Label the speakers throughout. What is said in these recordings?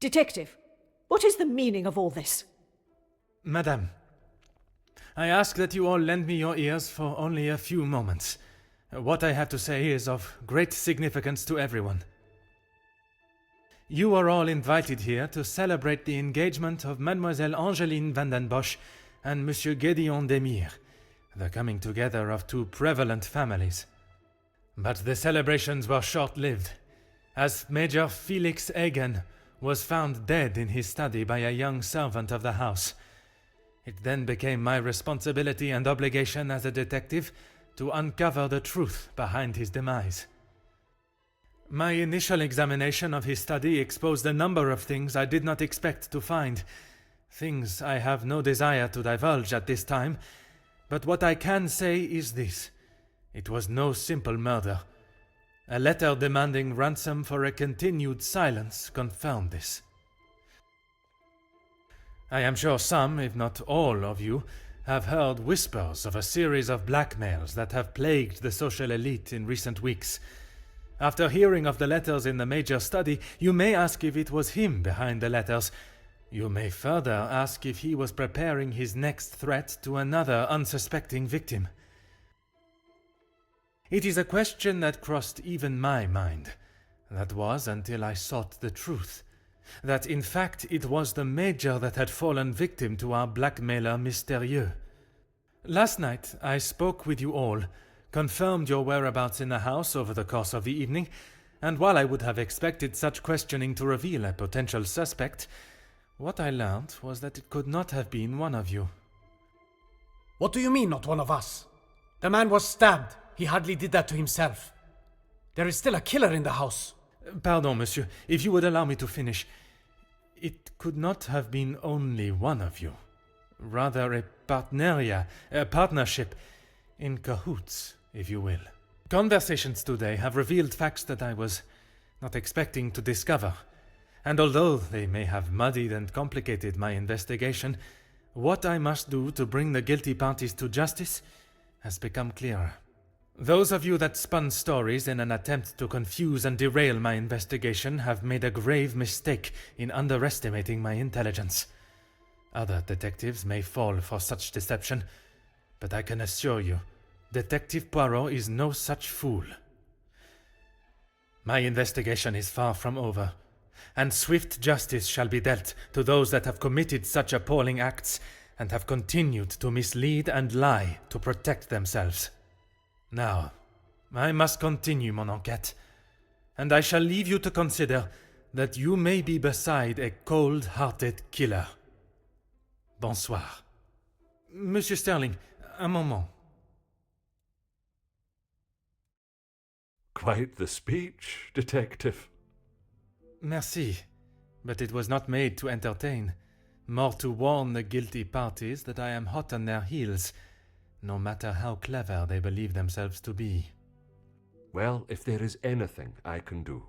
Speaker 1: Detective, what is the meaning of all this?
Speaker 2: Madame, I ask that you all lend me your ears for only a few moments. What I have to say is of great significance to everyone. You are all invited here to celebrate the engagement of Mademoiselle Angeline van den Bosch and Monsieur Gédéon Demire, the coming together of two prevalent families. But the celebrations were short-lived, as Major Felix Hagen was found dead in his study by a young servant of the house. It then became my responsibility and obligation as a detective to uncover the truth behind his demise. My initial examination of his study exposed a number of things I did not expect to find, things I have no desire to divulge at this time, but what I can say is this: it was no simple murder. A letter demanding ransom for a continued silence confirmed this. I am sure some, if not all of you, have heard whispers of a series of blackmails that have plagued the social elite in recent weeks. After hearing of the letters in the Major's study, you may ask if it was him behind the letters. You may further ask if he was preparing his next threat to another unsuspecting victim. It is a question that crossed even my mind. That was until I sought the truth. That in fact it was the Major that had fallen victim to our blackmailer Mystérieux. Last night I spoke with you all, confirmed your whereabouts in the house over the course of the evening, and while I would have expected such questioning to reveal a potential suspect, what I learned was that it could not have been one of you.
Speaker 3: What do you mean, not one of us? The man was stabbed. He hardly did that to himself. There is still a killer in the house.
Speaker 2: Pardon, monsieur, if you would allow me to finish. It could not have been only one of you. Rather a partneria, a partnership, in cahoots, if you will. Conversations today have revealed facts that I was not expecting to discover, and although they may have muddied and complicated my investigation, what I must do to bring the guilty parties to justice has become clearer. Those of you that spun stories in an attempt to confuse and derail my investigation have made a grave mistake in underestimating my intelligence. Other detectives may fall for such deception, but I can assure you, Detective Poirot is no such fool. My investigation is far from over, and swift justice shall be dealt to those that have committed such appalling acts and have continued to mislead and lie to protect themselves. Now, I must continue mon enquête, and I shall leave you to consider that you may be beside a cold-hearted killer. Bonsoir. Monsieur Sterling, un moment.
Speaker 4: Quite the speech, detective.
Speaker 2: Merci, but it was not made to entertain, more to warn the guilty parties that I am hot on their heels, no matter how clever they believe themselves to be.
Speaker 4: Well, if there is anything I can do.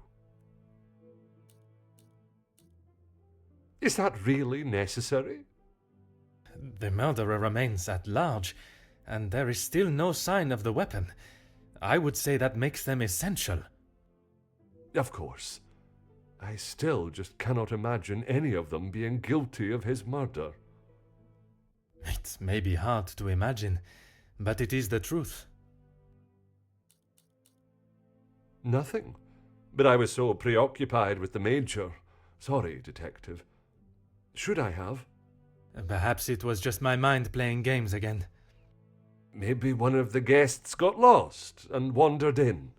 Speaker 4: Is that really necessary?
Speaker 2: The murderer remains at large, and there is still no sign of the weapon. I would say that makes them essential.
Speaker 4: Of course. I still just cannot imagine any of them being guilty of his murder.
Speaker 2: It may be hard to imagine, but it is the truth.
Speaker 4: Nothing. But I was so preoccupied with the Major. Sorry, detective. Should I have?
Speaker 2: Perhaps it was just my mind playing games again.
Speaker 4: Maybe one of the guests got lost and wandered in.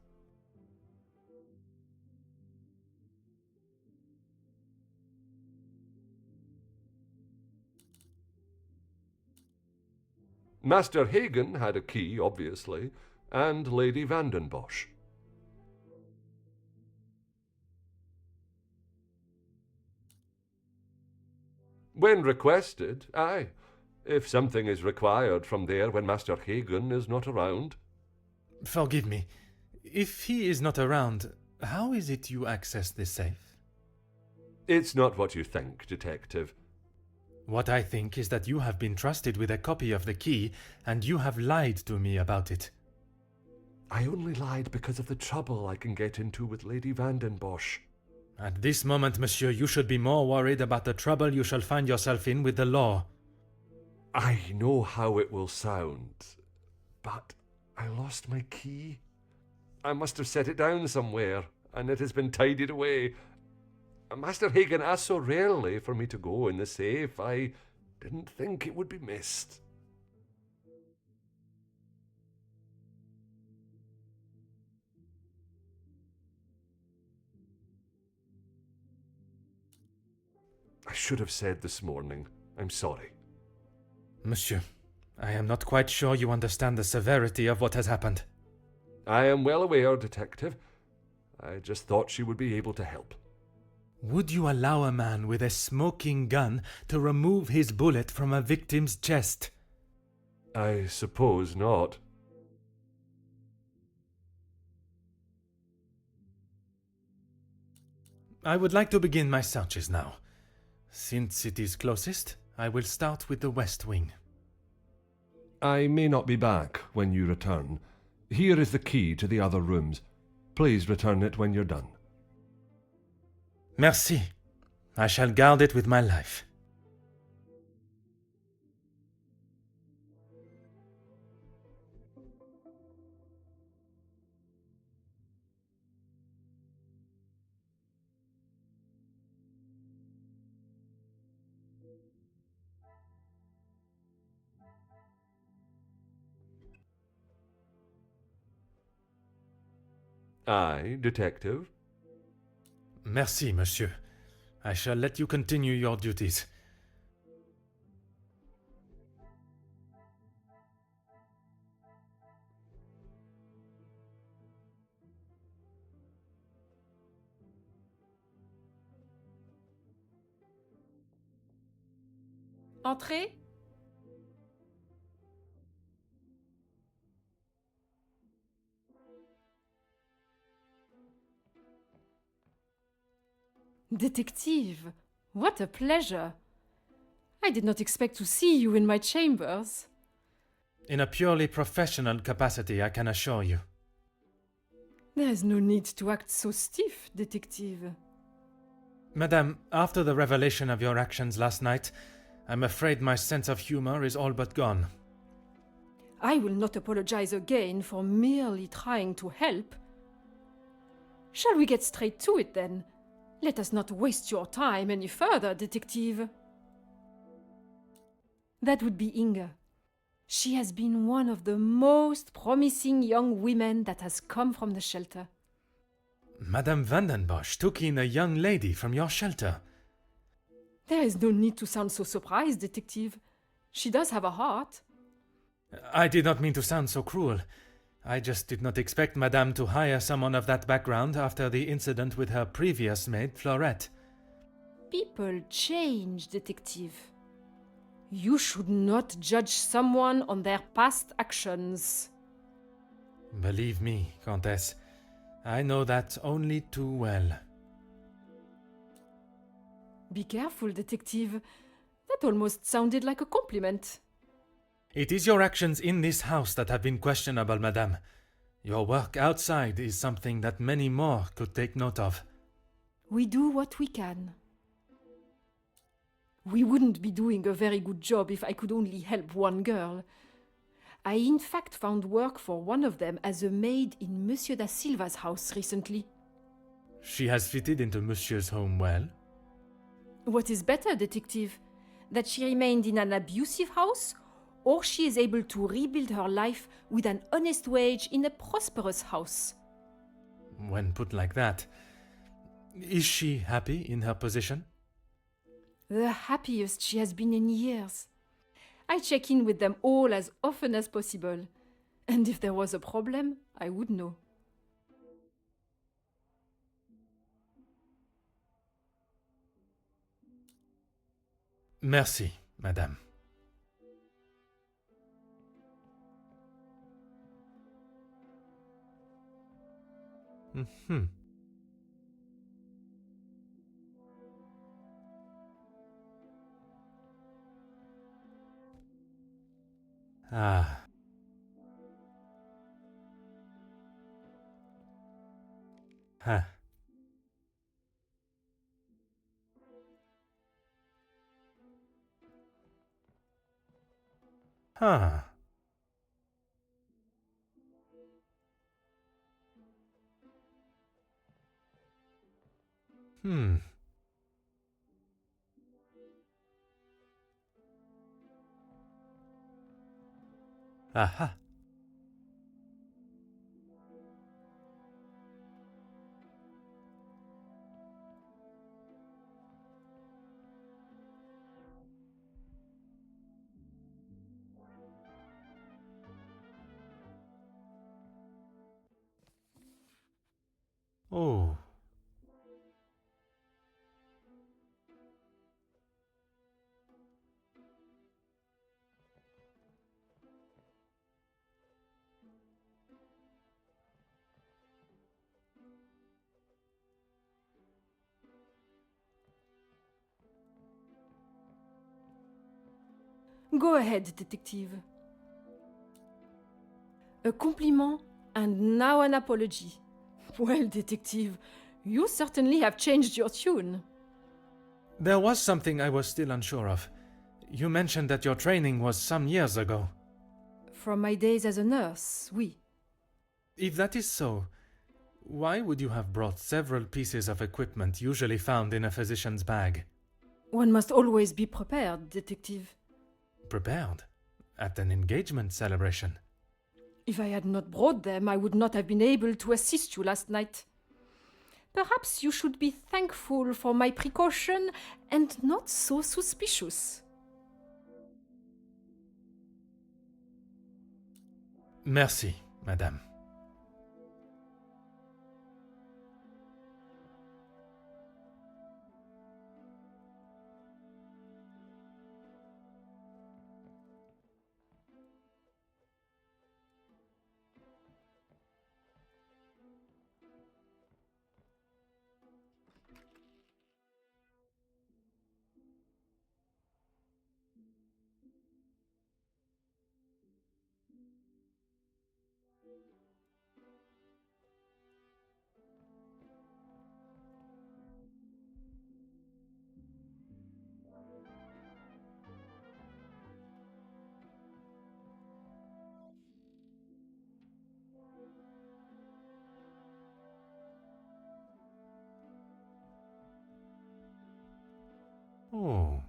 Speaker 4: Master Hagen had a key, obviously, and Lady Van den Bosch. When requested, aye. If something is required from there when Master Hagen is not around.
Speaker 2: Forgive me. If he is not around, how is it you access this safe?
Speaker 4: It's not what you think, detective.
Speaker 2: What I think is that you have been trusted with a copy of the key, and you have lied to me about it.
Speaker 4: I only lied because of the trouble I can get into with Lady Van den Bosch.
Speaker 2: At this moment, monsieur, you should be more worried about the trouble you shall find yourself in with the law.
Speaker 4: I know how it will sound, but I lost my key. I must have set it down somewhere, and it has been tidied away. Master Hagen asked so rarely for me to go in the safe, I didn't think it would be missed. I should have said this morning. I'm sorry.
Speaker 2: Monsieur, I am not quite sure you understand the severity of what has happened.
Speaker 4: I am well aware, Detective. I just thought she would be able to help.
Speaker 2: Would you allow a man with a smoking gun to remove his bullet from a victim's chest?
Speaker 4: I suppose not.
Speaker 2: I would like to begin my searches now. Since it is closest, I will start with the west wing.
Speaker 4: I may not be back when you return. Here is the key to the other rooms. Please return it when you're done.
Speaker 2: Merci. I shall guard it with my life.
Speaker 4: Aye, Detective.
Speaker 2: Merci, monsieur. I shall let you continue your duties.
Speaker 5: Entrez. Detective, what a pleasure. I did not expect to see you in my chambers.
Speaker 2: In a purely professional capacity, I can assure you.
Speaker 5: There is no need to act so stiff, Detective.
Speaker 2: Madame, after the revelation of your actions last night, I'm afraid my sense of humor is all but gone.
Speaker 5: I will not apologize again for merely trying to help. Shall we get straight to it then? Let us not waste your time any further, Detective. That would be Inga. She has been one of the most promising young women that has come from the shelter.
Speaker 2: Madame Vandenbosch took in a young lady from your shelter.
Speaker 5: There is no need to sound so surprised, Detective. She does have a heart.
Speaker 2: I did not mean to sound so cruel. I just did not expect Madame to hire someone of that background after the incident with her previous maid, Florette.
Speaker 5: People change, Detective. You should not judge someone on their past actions.
Speaker 2: Believe me, Countess, I know that only too well.
Speaker 5: Be careful, Detective. That almost sounded like a compliment.
Speaker 2: It is your actions in this house that have been questionable, Madame. Your work outside is something that many more could take note of.
Speaker 5: We do what we can. We wouldn't be doing a very good job if I could only help one girl. I in fact found work for one of them as a maid in Monsieur da Silva's house recently.
Speaker 2: She has fitted into Monsieur's home well.
Speaker 5: What is better, Detective? That she remained in an abusive house, or she is able to rebuild her life with an honest wage in a prosperous house?
Speaker 2: When put like that, is she happy in her position?
Speaker 5: The happiest she has been in years. I check in with them all as often as possible. And if there was a problem, I would know.
Speaker 2: Merci, Madame. Mhm. Ah. Huh. Huh. Hmm. Aha. Oh.
Speaker 5: Go ahead, detective. A compliment and now an apology. Well, detective, you certainly have changed your tune.
Speaker 2: There was something I was still unsure of. You mentioned that your training was some years ago.
Speaker 5: From my days as a nurse, oui.
Speaker 2: If that is so, why would you have brought several pieces of equipment usually found in a physician's bag?
Speaker 5: One must always be prepared, detective.
Speaker 2: Prepared? At an engagement celebration?
Speaker 5: If I had not brought them, I would not have been able to assist you last night. Perhaps you should be thankful for my precaution and not so suspicious.
Speaker 2: Merci, madame. Oh.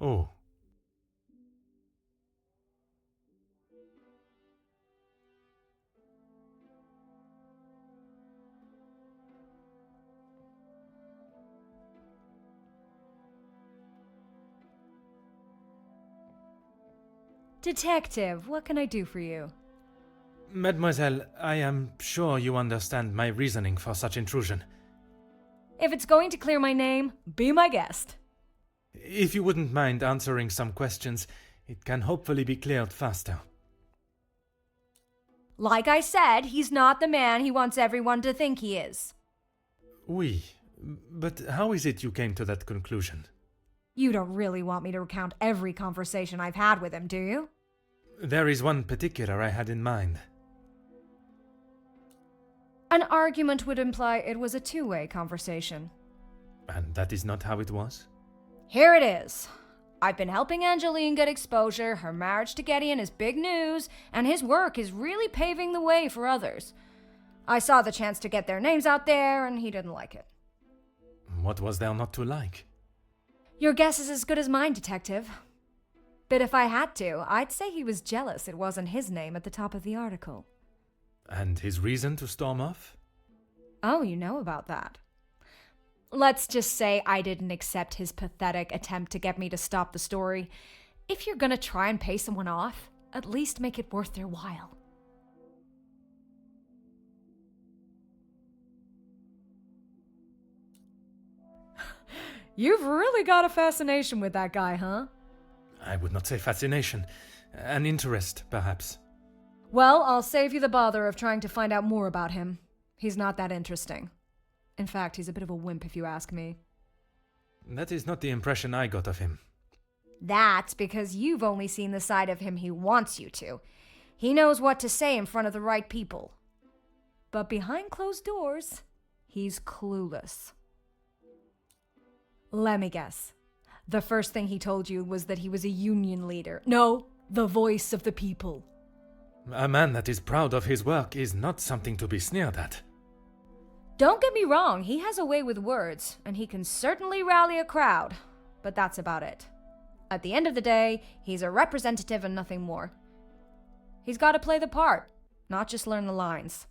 Speaker 2: Oh.
Speaker 6: Detective, what can I do for you?
Speaker 2: Mademoiselle, I am sure you understand my reasoning for such intrusion.
Speaker 6: If it's going to clear my name, be my guest.
Speaker 2: If you wouldn't mind answering some questions, it can hopefully be cleared faster.
Speaker 6: Like I said, he's not the man he wants everyone to think he is.
Speaker 2: Oui, but how is it you came to that conclusion?
Speaker 6: You don't really want me to recount every conversation I've had with him, do you?
Speaker 2: There is one particular I had in mind.
Speaker 6: An argument would imply it was a two-way conversation.
Speaker 2: And that is not how it was?
Speaker 6: Here it is. I've been helping Angeline get exposure, her marriage to Gideon is big news, and his work is really paving the way for others. I saw the chance to get their names out there, and he didn't like it.
Speaker 2: What was there not to like?
Speaker 6: Your guess is as good as mine, detective. But if I had to, I'd say he was jealous it wasn't his name at the top of the article.
Speaker 2: And his reason to storm off?
Speaker 6: Oh, you know about that. Let's just say I didn't accept his pathetic attempt to get me to stop the story. If you're gonna try and pay someone off, at least make it worth their while. You've really got a fascination with that guy, huh?
Speaker 2: I would not say fascination. An interest, perhaps.
Speaker 6: Well, I'll save you the bother of trying to find out more about him. He's not that interesting. In fact, he's a bit of a wimp if you ask me.
Speaker 2: That is not the impression I got of him.
Speaker 6: That's because you've only seen the side of him he wants you to. He knows what to say in front of the right people. But behind closed doors, he's clueless. Let me guess. The first thing he told you was that he was a union leader. No, the voice of the people.
Speaker 2: A man that is proud of his work is not something to be sneered at.
Speaker 6: Don't get me wrong, he has a way with words, and he can certainly rally a crowd. But that's about it. At the end of the day, he's a representative and nothing more. He's got to play the part, not just learn the lines.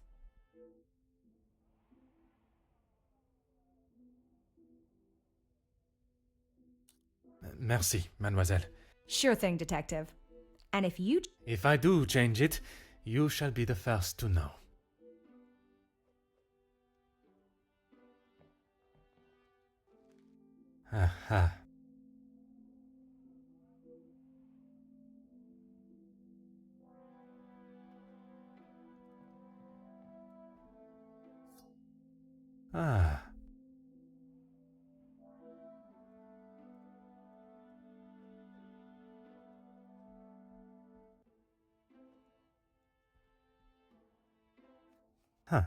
Speaker 2: Merci, mademoiselle.
Speaker 6: Sure thing, detective. And
Speaker 2: If I do change it, you shall be the first to know. Aha. Ah. Huh.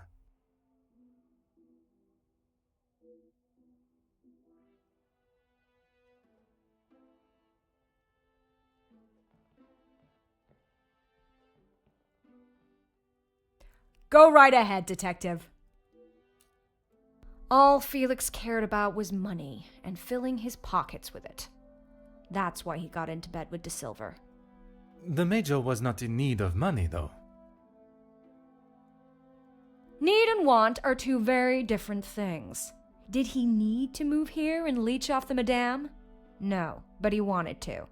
Speaker 6: Go right ahead, detective. All Felix cared about was money and filling his pockets with it. That's why he got into bed with De Silver.
Speaker 2: The Major was not in need of money, though.
Speaker 6: Need and want are two very different things. Did he need to move here and leech off the Madame? No, but he wanted to.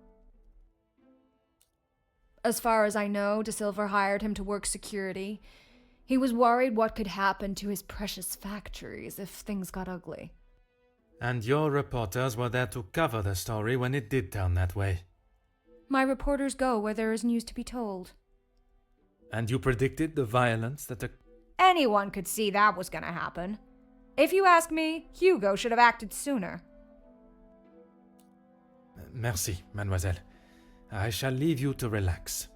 Speaker 6: As far as I know, De Silver hired him to work security. He was worried what could happen to his precious factories if things got ugly.
Speaker 2: And your reporters were there to cover the story when it did turn that way.
Speaker 6: My reporters go where there is news to be told.
Speaker 2: And you predicted the violence that
Speaker 6: Anyone could see that was gonna happen. If you ask me, Hugo should have acted sooner.
Speaker 2: Merci, mademoiselle. I shall leave you to relax.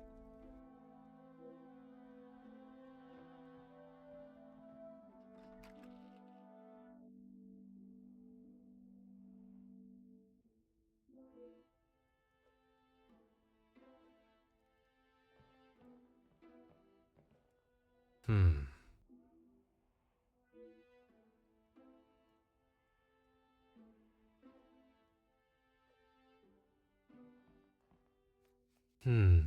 Speaker 2: Hmm.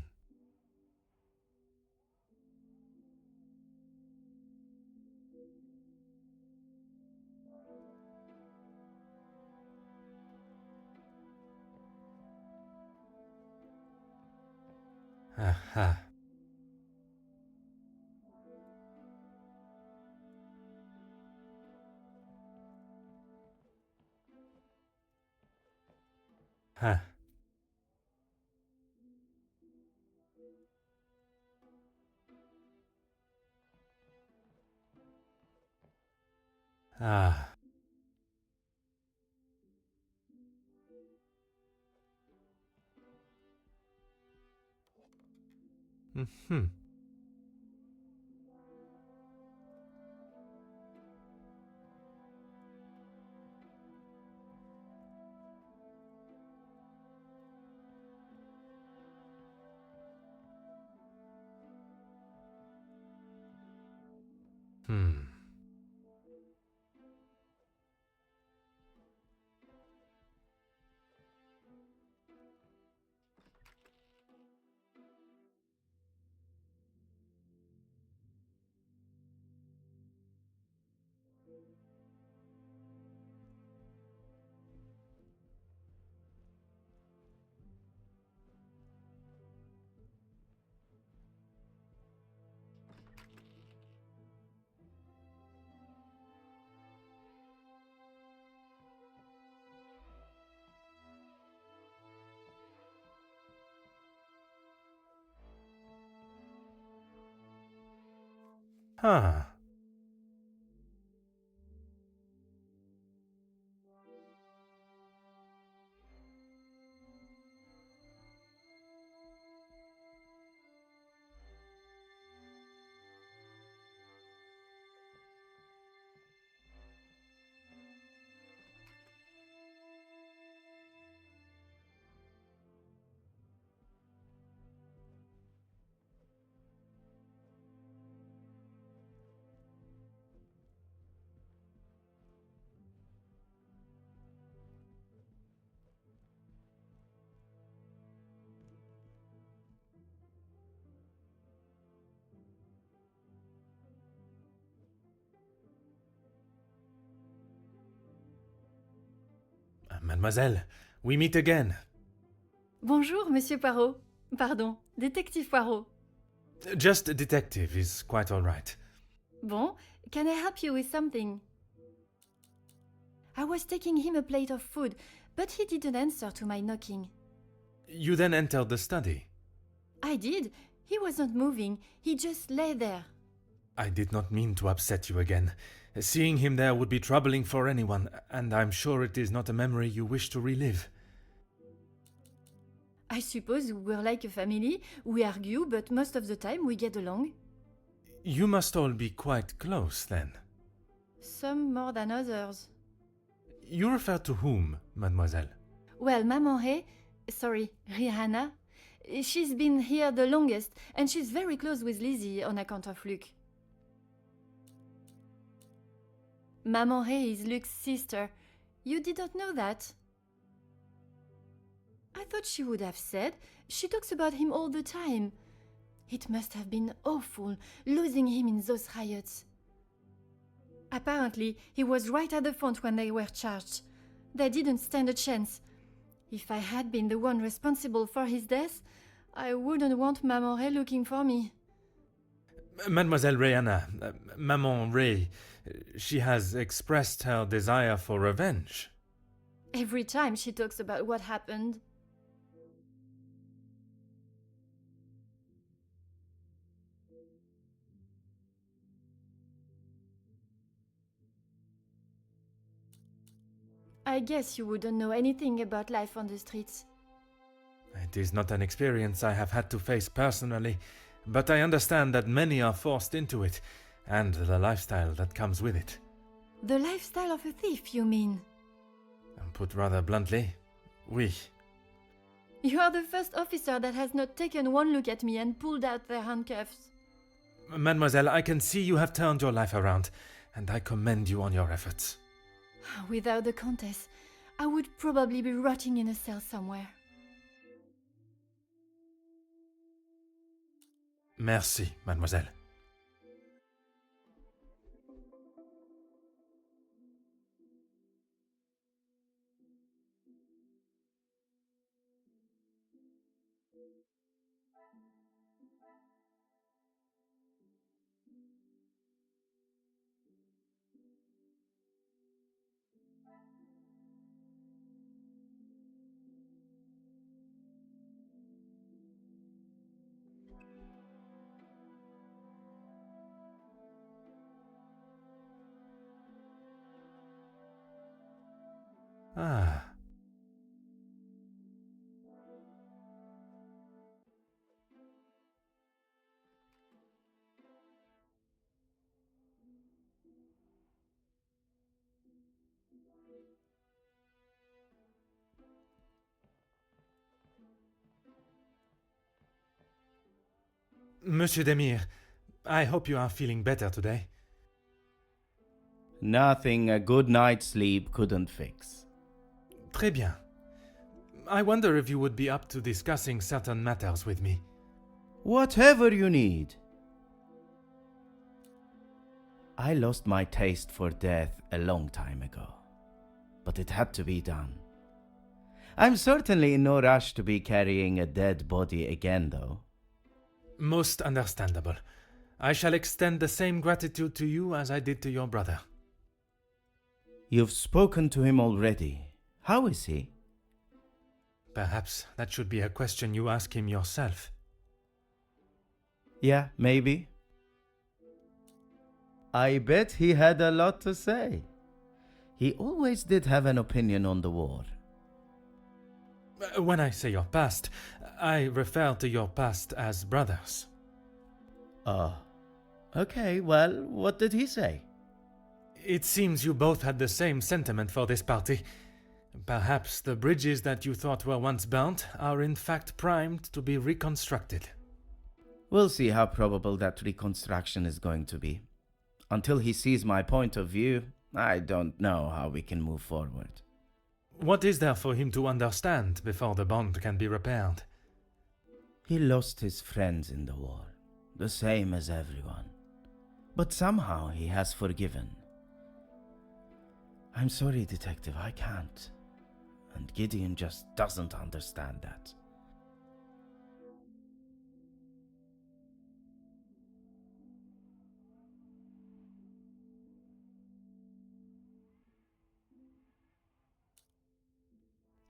Speaker 2: Aha. Huh. Ah. Mm-hmm. Hmm. Huh. Mademoiselle, we meet again.
Speaker 7: Bonjour, Monsieur Poirot. Pardon, Détective Poirot.
Speaker 2: Just detective is quite all right.
Speaker 7: Bon, can I help you with something? I was taking him a plate of food, but he didn't answer to my knocking.
Speaker 2: You then entered the study.
Speaker 7: I did. He wasn't moving. He just lay there.
Speaker 2: I did not mean to upset you again. Seeing him there would be troubling for anyone, and I'm sure it is not a memory you wish to relive.
Speaker 7: I suppose we're like a family. We argue, but most of the time we get along.
Speaker 2: You must all be quite close, then.
Speaker 7: Some more than others.
Speaker 2: You refer to whom, mademoiselle?
Speaker 7: Well, Maman Rihanna, she's been here the longest, and she's very close with Lizzie on account of Luke. Maman Ray is Luke's sister. You didn't know that? I thought she would have said. She talks about him all the time. It must have been awful, losing him in those riots. Apparently, he was right at the front when they were charged. They didn't stand a chance. If I had been the one responsible for his death, I wouldn't want Maman Ray looking for me.
Speaker 2: Mademoiselle Rihanna, Maman Ray, she has expressed her desire for revenge.
Speaker 7: Every time she talks about what happened. I guess you wouldn't know anything about life on the streets.
Speaker 2: It is not an experience I have had to face personally, but I understand that many are forced into it, and the lifestyle that comes with it.
Speaker 7: The lifestyle of a thief, you mean?
Speaker 2: Put rather bluntly, oui.
Speaker 7: You are the first officer that has not taken one look at me and pulled out their handcuffs.
Speaker 2: Mademoiselle, I can see you have turned your life around, and I commend you on your efforts.
Speaker 7: Without the Countess, I would probably be rotting in a cell somewhere.
Speaker 2: Merci, mademoiselle. Ah. Monsieur Demir, I hope you are feeling better today.
Speaker 8: Nothing a good night's sleep couldn't fix.
Speaker 2: Très bien. I wonder if you would be up to discussing certain matters with me.
Speaker 8: Whatever you need. I lost my taste for death a long time ago, but it had to be done. I'm certainly in no rush to be carrying a dead body again, though.
Speaker 2: Most understandable. I shall extend the same gratitude to you as I did to your brother.
Speaker 8: You've spoken to him already. How is he?
Speaker 2: Perhaps that should be a question you ask him yourself.
Speaker 8: Yeah, maybe. I bet he had a lot to say. He always did have an opinion on the war.
Speaker 2: When I say your past, I refer to your past as brothers.
Speaker 8: Oh. Okay, well, what did he say?
Speaker 2: It seems you both had the same sentiment for this party. Perhaps the bridges that you thought were once burnt are in fact primed to be reconstructed.
Speaker 8: We'll see how probable that reconstruction is going to be. Until he sees my point of view, I don't know how we can move forward.
Speaker 2: What is there for him to understand before the bond can be repaired?
Speaker 8: He lost his friends in the war, the same as everyone. But somehow he has forgiven. I'm sorry, Detective, I can't. and Gideon just doesn't understand that.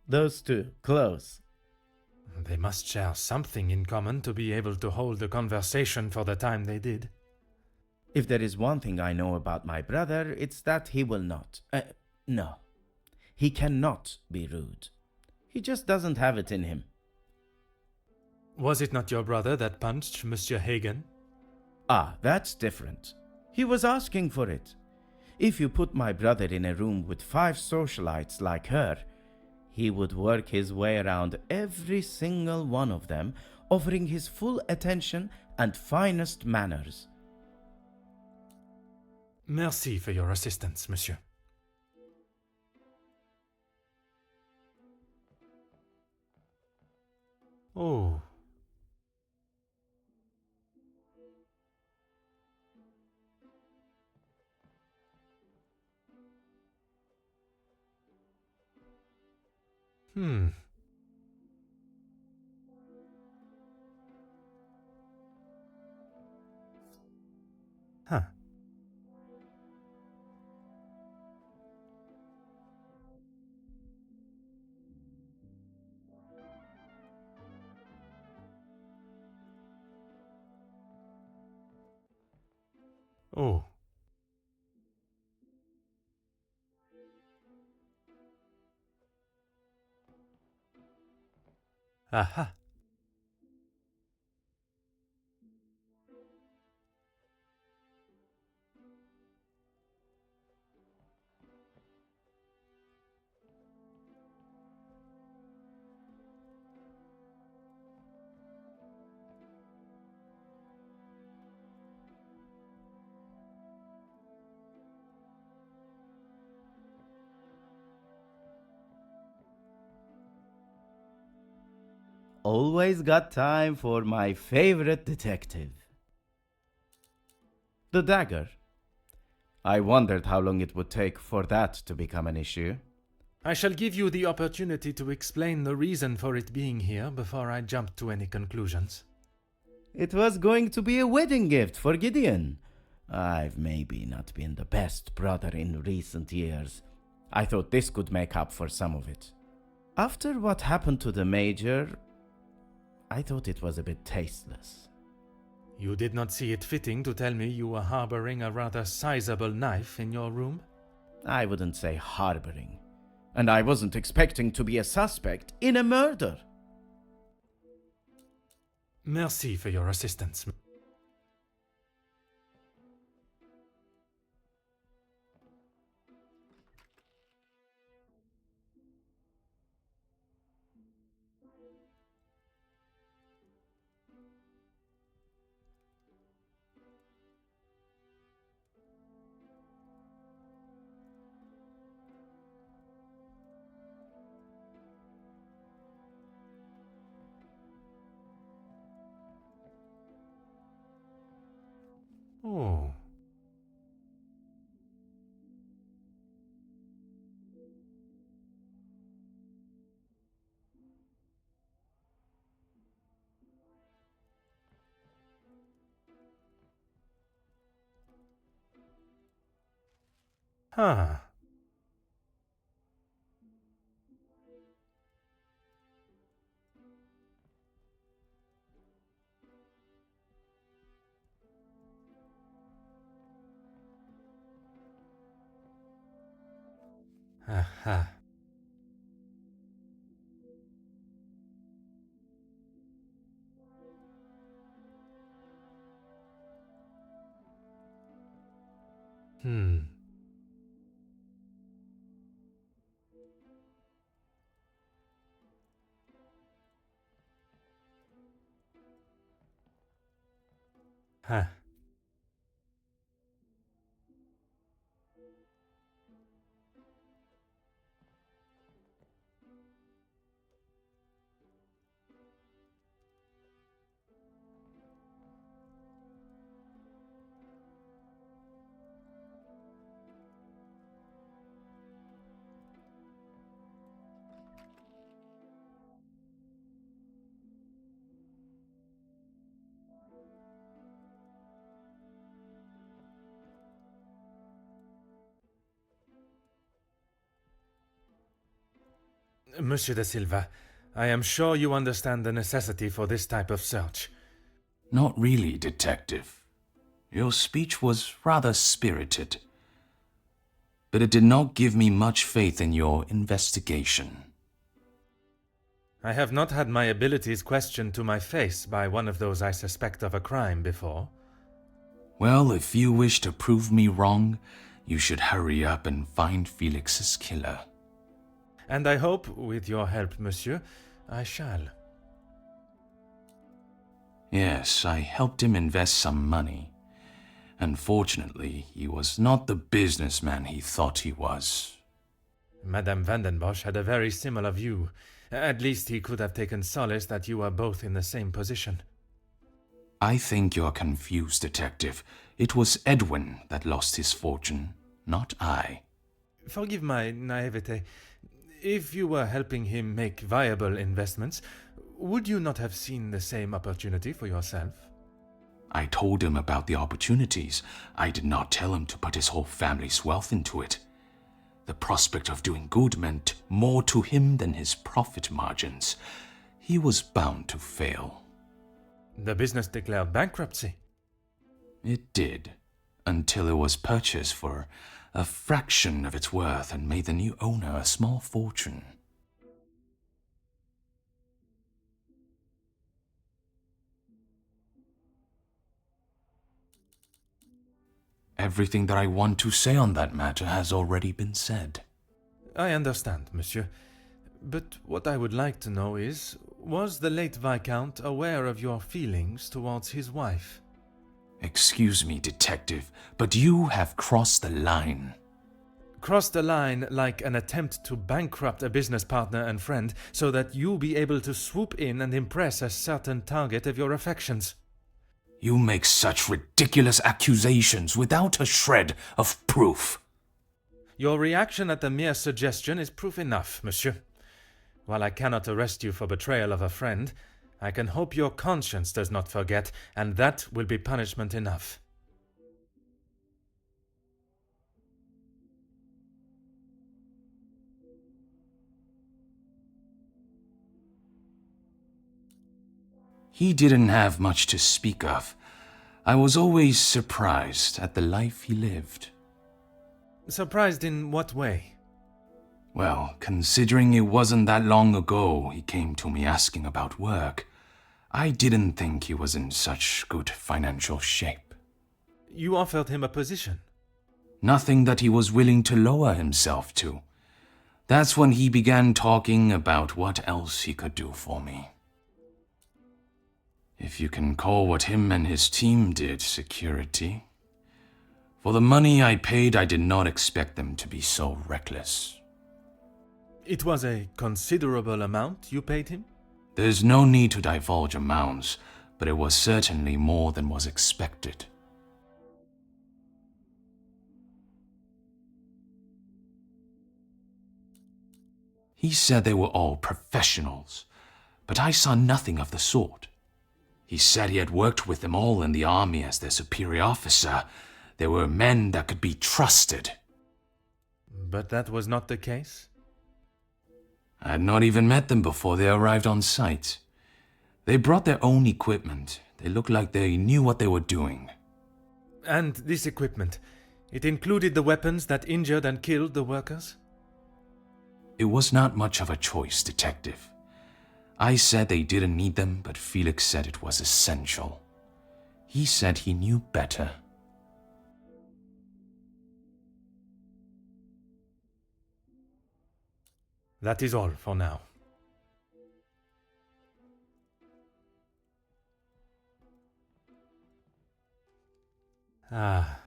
Speaker 8: Those two, close.
Speaker 2: They must share something in common to be able to hold a conversation for the time they did.
Speaker 8: If there is one thing I know about my brother, it's that he will not. No. He cannot be rude. He just doesn't have it in him.
Speaker 2: Was it not your brother that punched Monsieur Hagen?
Speaker 8: Ah, that's different. He was asking for it. If you put my brother in a room with 5 socialites like her, he would work his way around every single one of them, offering his full attention and finest manners.
Speaker 2: Merci for your assistance, monsieur. Oh. Hmm. Huh. Oh. Aha.
Speaker 8: Always got time for my favorite detective. The dagger. I wondered how long it would take for that to become an issue.
Speaker 2: I shall give you the opportunity to explain the reason for it being here before I jump to any conclusions.
Speaker 8: It was going to be a wedding gift for Gideon. I've maybe not been the best brother in recent years. I thought this could make up for some of it. After what happened to the Major, I thought it was a bit tasteless.
Speaker 2: You did not see it fitting to tell me you were harboring a rather sizable knife in your room?
Speaker 8: I wouldn't say harboring. And I wasn't expecting to be a suspect in a murder.
Speaker 2: Merci for your assistance. Oh. Huh. Aha. Hmm. Huh. Monsieur de Silva, I am sure you understand the necessity for this type of search.
Speaker 9: Not really, Detective. Your speech was rather spirited, but it did not give me much faith in your investigation.
Speaker 2: I have not had my abilities questioned to my face by one of those I suspect of a crime before.
Speaker 9: Well, if you wish to prove me wrong, you should hurry up and find Felix's killer.
Speaker 2: And I hope, with your help, monsieur, I shall.
Speaker 9: Yes, I helped him invest some money. Unfortunately, he was not the businessman he thought he was.
Speaker 2: Madame van den Bosch had a very similar view. At least he could have taken solace that you are both in the same position.
Speaker 9: I think you're confused, Detective. It was Edwin that lost his fortune, not I.
Speaker 2: Forgive my naivete. If you were helping him make viable investments, would you not have seen the same opportunity for yourself?
Speaker 9: I told him about the opportunities. I did not tell him to put his whole family's wealth into it. The prospect of doing good meant more to him than his profit margins. He was bound to fail.
Speaker 2: The business declared bankruptcy.
Speaker 9: It did, until it was purchased for a fraction of its worth and made the new owner a small fortune. Everything that I want to say on that matter has already been said.
Speaker 2: I understand, monsieur. But what I would like to know is, was the late Viscount aware of your feelings towards his wife?
Speaker 9: Excuse me, Detective, but you have crossed the line.
Speaker 2: Crossed the line like an attempt to bankrupt a business partner and friend so that you be able to swoop in and impress a certain target of your affections.
Speaker 9: You make such ridiculous accusations without a shred of proof.
Speaker 2: Your reaction at the mere suggestion is proof enough, monsieur. While I cannot arrest you for betrayal of a friend, I can hope your conscience does not forget, and that will be punishment enough.
Speaker 9: He didn't have much to speak of. I was always surprised at the life he lived.
Speaker 2: Surprised in what way?
Speaker 9: Well, considering it wasn't that long ago he came to me asking about work, I didn't think he was in such good financial shape.
Speaker 2: You offered him a position.
Speaker 9: Nothing that he was willing to lower himself to. That's when he began talking about what else he could do for me. If you can call what him and his team did security. For the money I paid, I did not expect them to be so reckless.
Speaker 2: It was a considerable amount you paid him?
Speaker 9: There's no need to divulge amounts, but it was certainly more than was expected. He said they were all professionals, but I saw nothing of the sort. He said he had worked with them all in the army as their superior officer. They were men that could be trusted.
Speaker 2: But that was not the case?
Speaker 9: I had not even met them before they arrived on site. They brought their own equipment. They looked like they knew what they were doing.
Speaker 2: And this equipment, it included the weapons that injured and killed the workers?
Speaker 9: It was not much of a choice, Detective. I said they didn't need them, but Felix said it was essential. He said he knew better.
Speaker 2: That is all for now. Ah.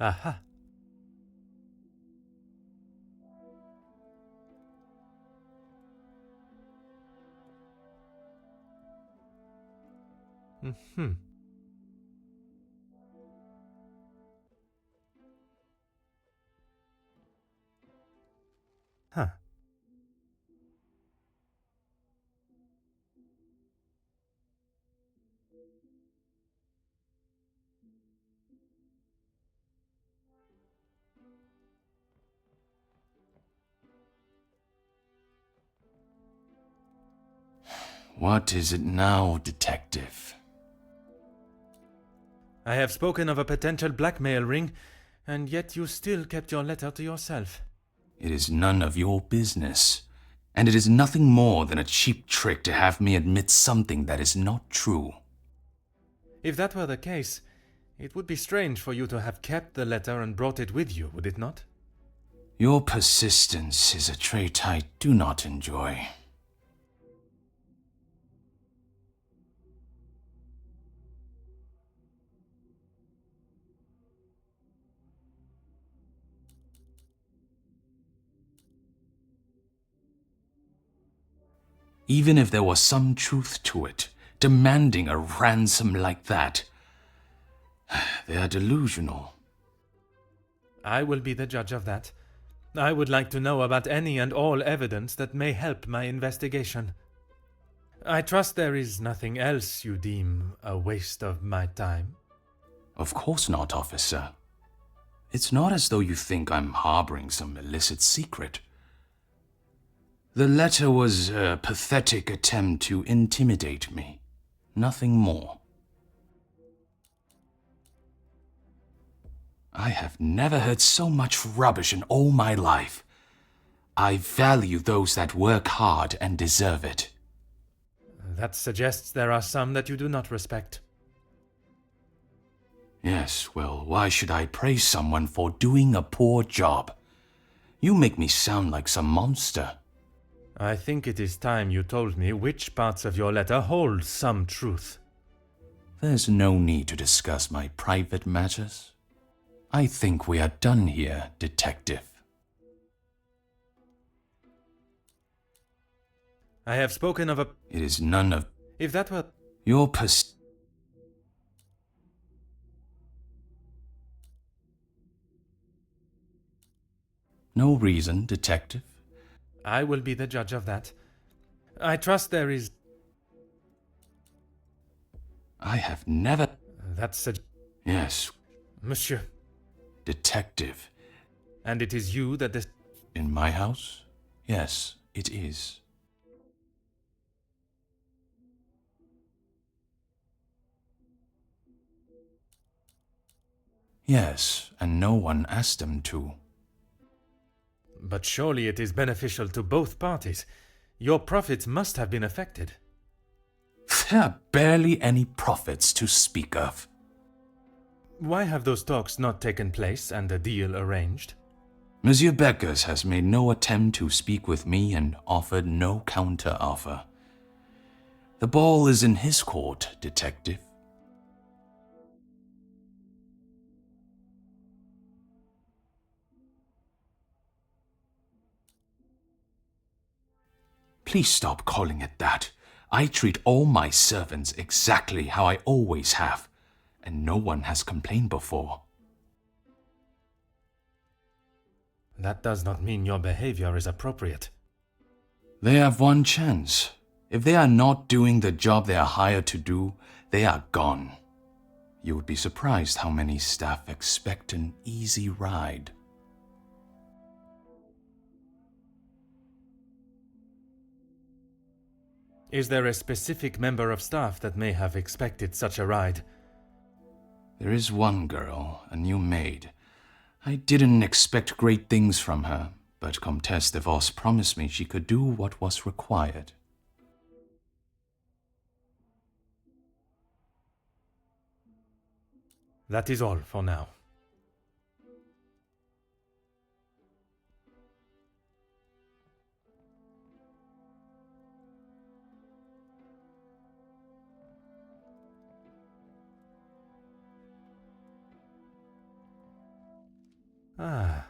Speaker 2: Aha. Mm-hmm. Huh.
Speaker 9: What is it now, detective?
Speaker 2: I have spoken of a potential blackmail ring, and yet you still kept your letter to yourself.
Speaker 9: It is none of your business, and it is nothing more than a cheap trick to have me admit something that is not true.
Speaker 2: If that were the case, it would be strange for you to have kept the letter and brought it with you, would it not?
Speaker 9: Your persistence is a trait I do not enjoy. Even if there was some truth to it, demanding a ransom like that, they are delusional.
Speaker 2: I will be the judge of that. I would like to know about any and all evidence that may help my investigation. I trust there is nothing else you deem a waste of my time.
Speaker 9: Of course not, officer. It's not as though you think I'm harboring some illicit secret. The letter was a pathetic attempt to intimidate me. Nothing more. I have never heard so much rubbish in all my life. I value those that work hard and deserve it.
Speaker 2: That suggests there are some that you do not respect.
Speaker 9: Yes, well, why should I praise someone for doing a poor job? You make me sound like some monster.
Speaker 2: I think it is time you told me which parts of your letter hold some truth.
Speaker 9: There's no need to discuss my private matters. I think we are done here, detective.
Speaker 2: I have spoken of a...
Speaker 9: It is none of
Speaker 2: If that were...
Speaker 9: your No reason, detective.
Speaker 2: I will be the judge of that. I trust there is...
Speaker 9: I have never...
Speaker 2: That's a...
Speaker 9: Yes,
Speaker 2: Monsieur.
Speaker 9: detective.
Speaker 2: And it is you that this...
Speaker 9: In my house? Yes, it is. Yes, and no one asked them to.
Speaker 2: But surely it is beneficial to both parties. Your profits must have been affected.
Speaker 9: There are barely any profits to speak of.
Speaker 2: Why have those talks not taken place and a deal arranged?
Speaker 9: Monsieur Beckers has made no attempt to speak with me and offered no counter-offer. The ball is in his court, detective. Please stop calling it that. I treat all my servants exactly how I always have, and no one has complained before.
Speaker 2: That does not mean your behavior is appropriate.
Speaker 9: They have one chance. If they are not doing the job they are hired to do, they are gone. You would be surprised how many staff expect an easy ride.
Speaker 2: Is there a specific member of staff that may have expected such a ride?
Speaker 9: There is one girl, a new maid. I didn't expect great things from her, but Comtesse de Vos promised me she could do what was required.
Speaker 2: That is all for now. Ah.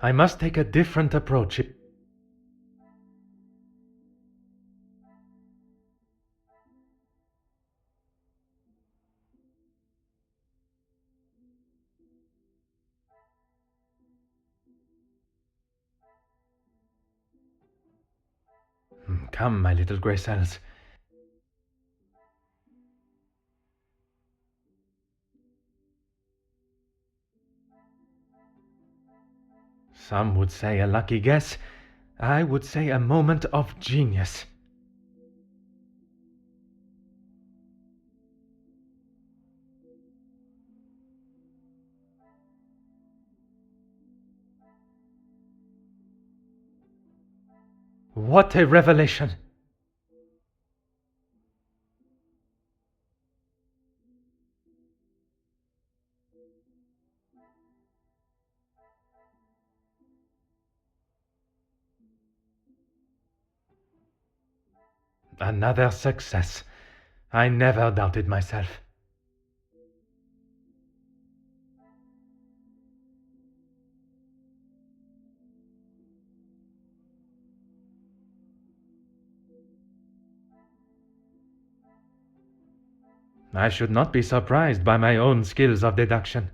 Speaker 2: I must take a different approach. Come, my little grey cells. Some would say a lucky guess. I would say a moment of genius. What a revelation! Another success. I never doubted myself. I should not be surprised by my own skills of deduction.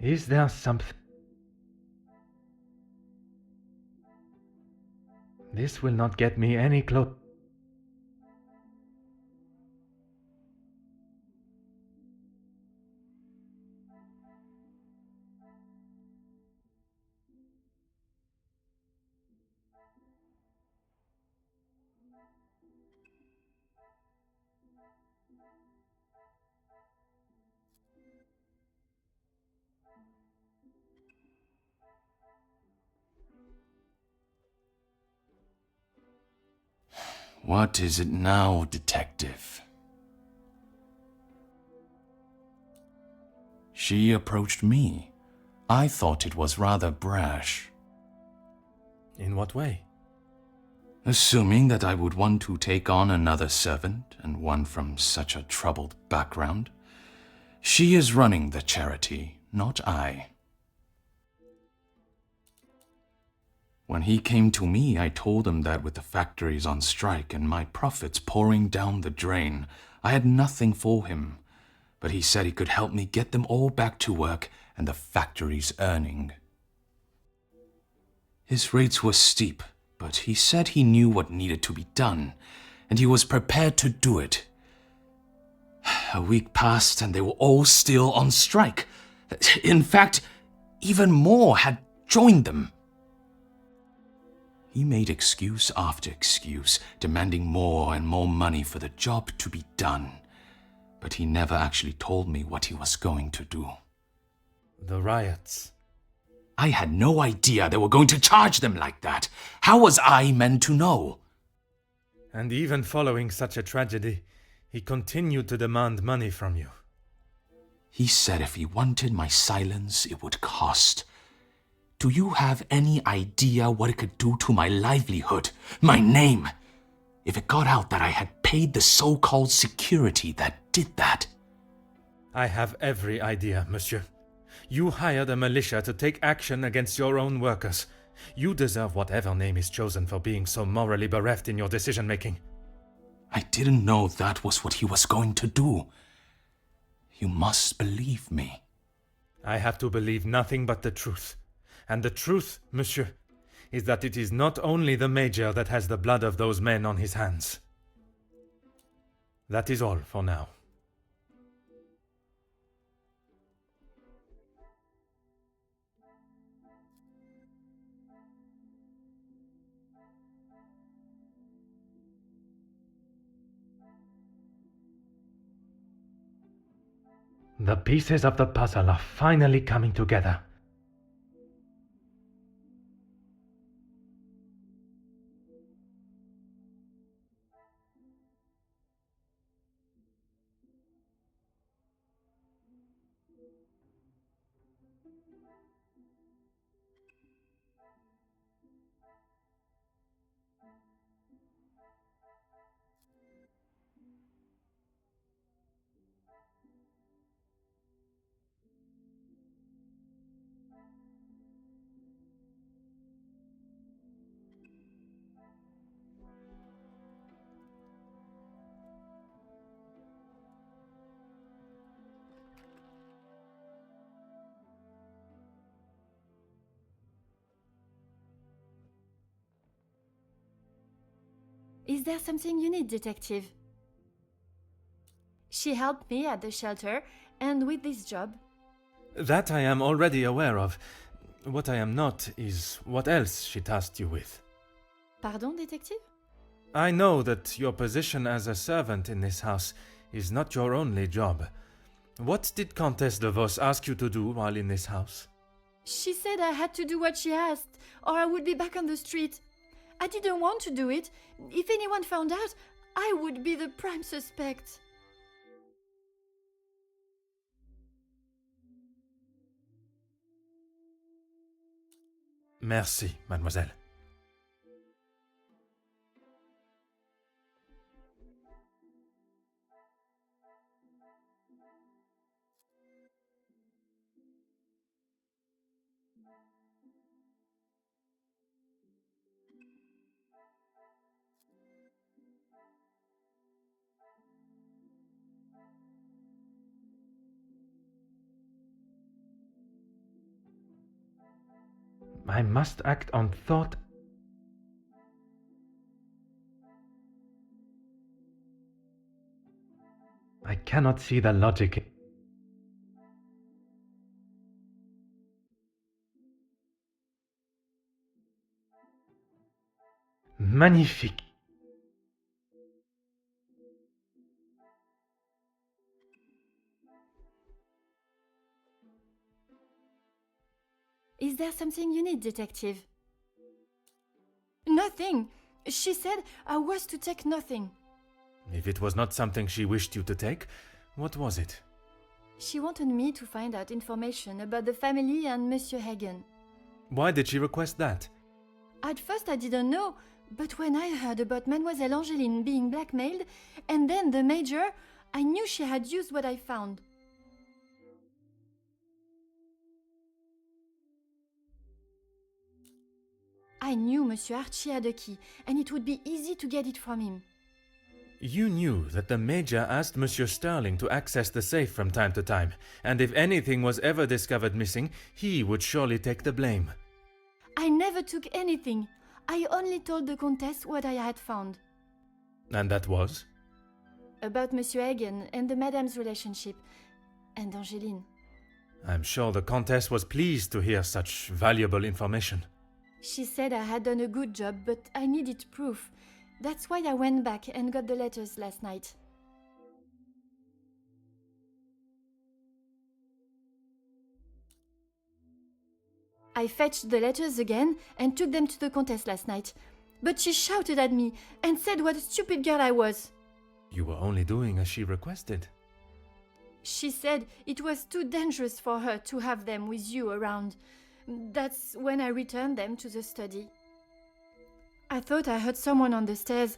Speaker 2: Is there something? This will not get me any close.
Speaker 9: What is it now, detective? She approached me. I thought it was rather brash.
Speaker 2: In what way?
Speaker 9: Assuming that I would want to take on another servant, and one from such a troubled background. She is running the charity, not I. When he came to me, I told him that with the factories on strike and my profits pouring down the drain, I had nothing for him. But he said he could help me get them all back to work and the factories earning. His rates were steep, but he said he knew what needed to be done, and he was prepared to do it. A week passed and they were all still on strike. In fact, even more had joined them. He made excuse after excuse, demanding more and more money for the job to be done. But he never actually told me what he was going to do.
Speaker 2: The riots.
Speaker 9: I had no idea they were going to charge them like that. How was I meant to know?
Speaker 2: And even following such a tragedy, he continued to demand money from you.
Speaker 9: He said if he wanted my silence, it would cost. Do you have any idea what it could do to my livelihood, my name? If it got out that I had paid the so-called security that did that.
Speaker 2: I have every idea, monsieur. You hired a militia to take action against your own workers. You deserve whatever name is chosen for being so morally bereft in your decision-making.
Speaker 9: I didn't know that was what he was going to do. You must believe me.
Speaker 2: I have to believe nothing but the truth. And the truth, monsieur, is that it is not only the Major that has the blood of those men on his hands. That is all for now. The pieces of the puzzle are finally coming together.
Speaker 7: there something you need, detective? She helped me at the shelter and with this job.
Speaker 2: That I am already aware of. What I am not is what else she tasked you with.
Speaker 7: Pardon, detective?
Speaker 2: I know that your position as a servant in this house is not your only job. What did Countess de Vos ask you to do while in this house?
Speaker 7: She said I had to do what she asked, or I would be back on the street. I didn't want to do it. If anyone found out, I would be the prime suspect.
Speaker 2: Merci, mademoiselle. I must act on thought. I cannot see the logic. Magnifique.
Speaker 7: Is there something you need, detective? Nothing. She said I was to take nothing.
Speaker 2: If it was not something she wished you to take, what was it?
Speaker 7: She wanted me to find out information about the family and Monsieur Hagen.
Speaker 2: Why did she request that?
Speaker 7: At first I didn't know, but when I heard about Mademoiselle Angeline being blackmailed, and then the Major, I knew she had used what I found. I knew Monsieur Archie had a key, and it would be easy to get it from him.
Speaker 2: You knew that the Major asked Monsieur Sterling to access the safe from time to time, and if anything was ever discovered missing, he would surely take the blame.
Speaker 7: I never took anything. I only told the Countess what I had found.
Speaker 2: And that was?
Speaker 7: About Monsieur Hagen and the Madame's relationship, and Angeline.
Speaker 2: I'm sure the Countess was pleased to hear such valuable information.
Speaker 7: She said I had done a good job, but I needed proof. That's why I went back and got the letters last night. I fetched the letters again and took them to the Countess last night. But she shouted at me and said what a stupid girl I was.
Speaker 2: You were only doing as she requested.
Speaker 7: She said it was too dangerous for her to have them with you around. That's when I returned them to the study. I thought I heard someone on the stairs,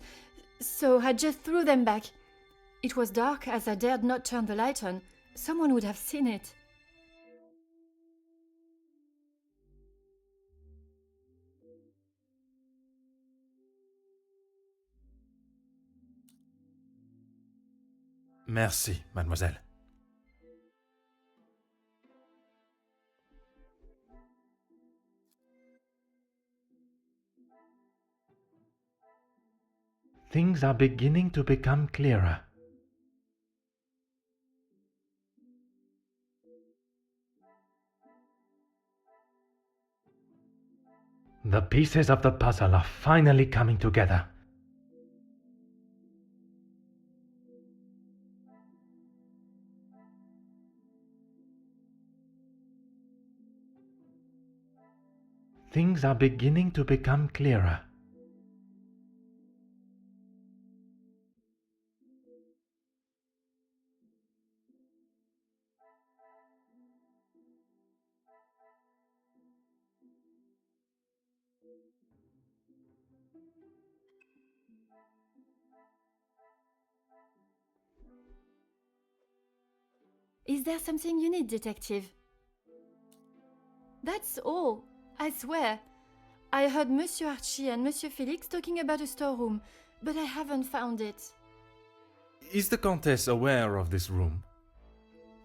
Speaker 7: so I just threw them back. It was dark as I dared not turn the light on. Someone would have seen it.
Speaker 2: Merci, mademoiselle. Things are beginning to become clearer. The pieces of the puzzle are finally coming together. Things are beginning to become clearer.
Speaker 7: Is there something you need, detective? That's all, I swear. I heard Monsieur Archie and Monsieur Felix talking about a storeroom, but I haven't found it.
Speaker 2: Is the Countess aware of this room?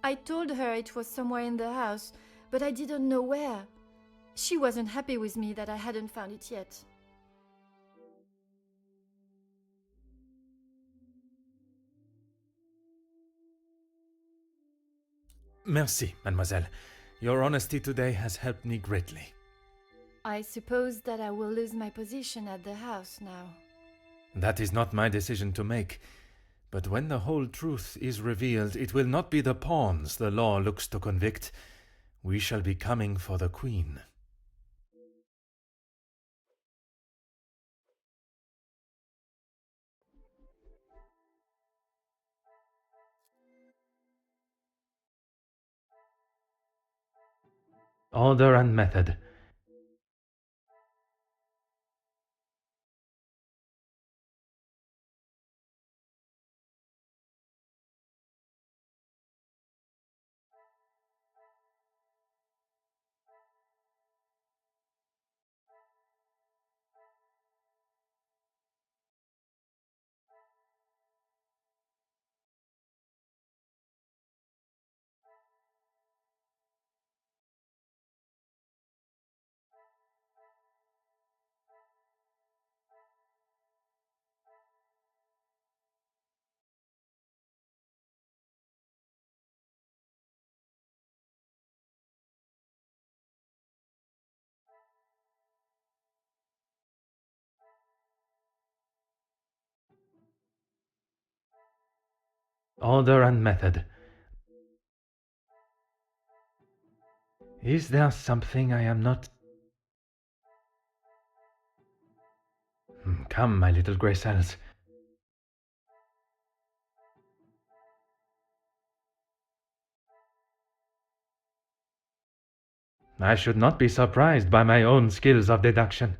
Speaker 7: I told her it was somewhere in the house, but I didn't know where. She wasn't happy with me that I hadn't found it yet.
Speaker 2: Merci, mademoiselle. Your honesty today has helped me greatly.
Speaker 7: I suppose that I will lose my position at the house now.
Speaker 2: That is not my decision to make. But when the whole truth is revealed, it will not be the pawns the law looks to convict. We shall be coming for the queen. Order and method. Order and method. Is there something I am not... Come, my little grey cells. I should not be surprised by my own skills of deduction.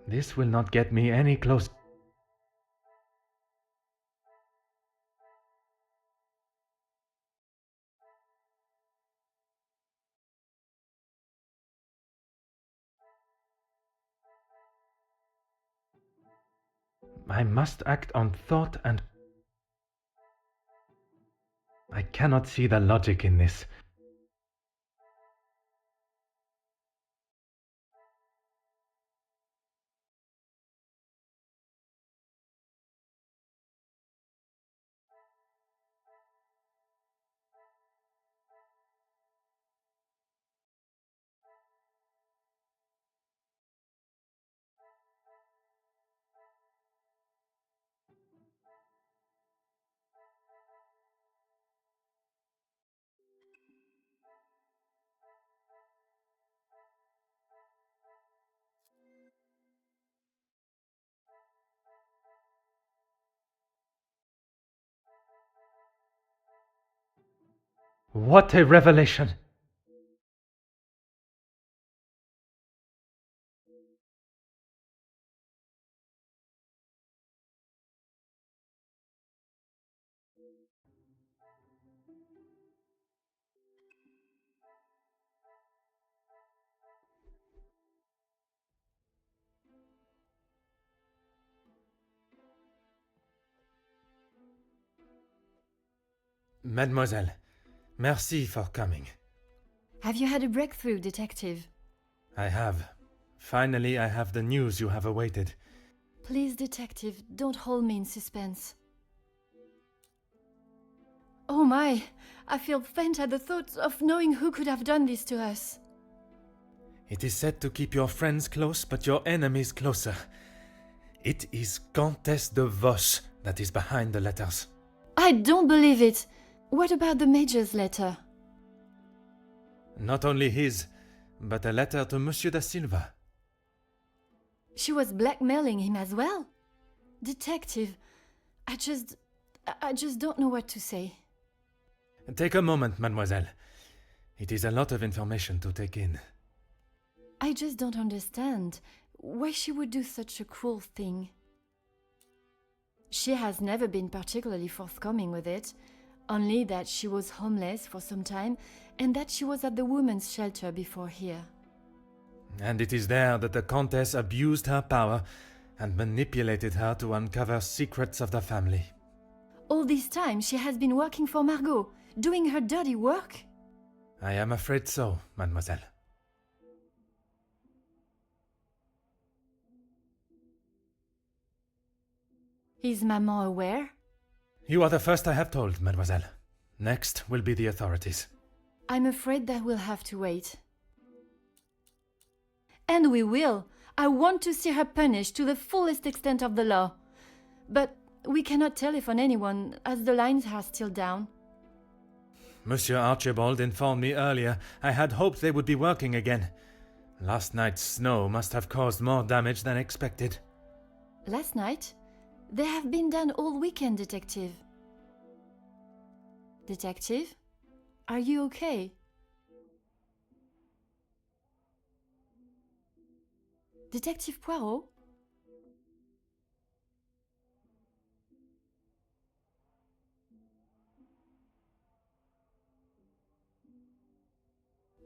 Speaker 2: This will not get me any closer. I must act on thought and... I cannot see the logic in this. What a revelation! Mademoiselle, merci for coming.
Speaker 7: Have you had a breakthrough, Detective?
Speaker 2: I have. Finally, I have the news you have awaited.
Speaker 7: Please, Detective, don't hold me in suspense. Oh my! I feel faint at the thought of knowing who could have done this to us.
Speaker 2: It is said to keep your friends close, but your enemies closer. It is Countess de Vos that is behind the letters.
Speaker 7: I don't believe it! What about the Major's letter?
Speaker 2: Not only his, but a letter to Monsieur da Silva.
Speaker 7: She was blackmailing him as well? Detective, I just don't know what to say.
Speaker 2: Take a moment, mademoiselle. It is a lot of information to take in.
Speaker 7: I just don't understand why she would do such a cruel thing. She has never been particularly forthcoming with it, only that she was homeless for some time and that she was at the women's shelter before here.
Speaker 2: And it is there that the Countess abused her power and manipulated her to uncover secrets of the family.
Speaker 7: All this time she has been working for Margot, doing her dirty work?
Speaker 2: I am afraid so, mademoiselle.
Speaker 7: Is Maman aware?
Speaker 2: You are the first I have told, mademoiselle. Next will be the authorities.
Speaker 7: I'm afraid that we'll have to wait. And we will. I want to see her punished to the fullest extent of the law. But we cannot telephone anyone, as the lines are still down.
Speaker 2: Monsieur Archibald informed me earlier I had hoped they would be working again. Last night's snow must have caused more damage than expected.
Speaker 7: Last night? They have been done all weekend, Detective. Detective? Are you okay? Detective Poirot?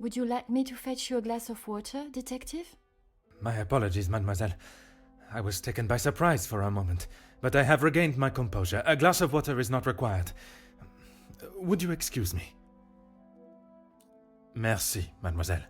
Speaker 7: Would you like me to fetch you a glass of water, Detective?
Speaker 2: My apologies, mademoiselle. I was taken by surprise for a moment, but I have regained my composure. A glass of water is not required. Would you excuse me? Merci, mademoiselle.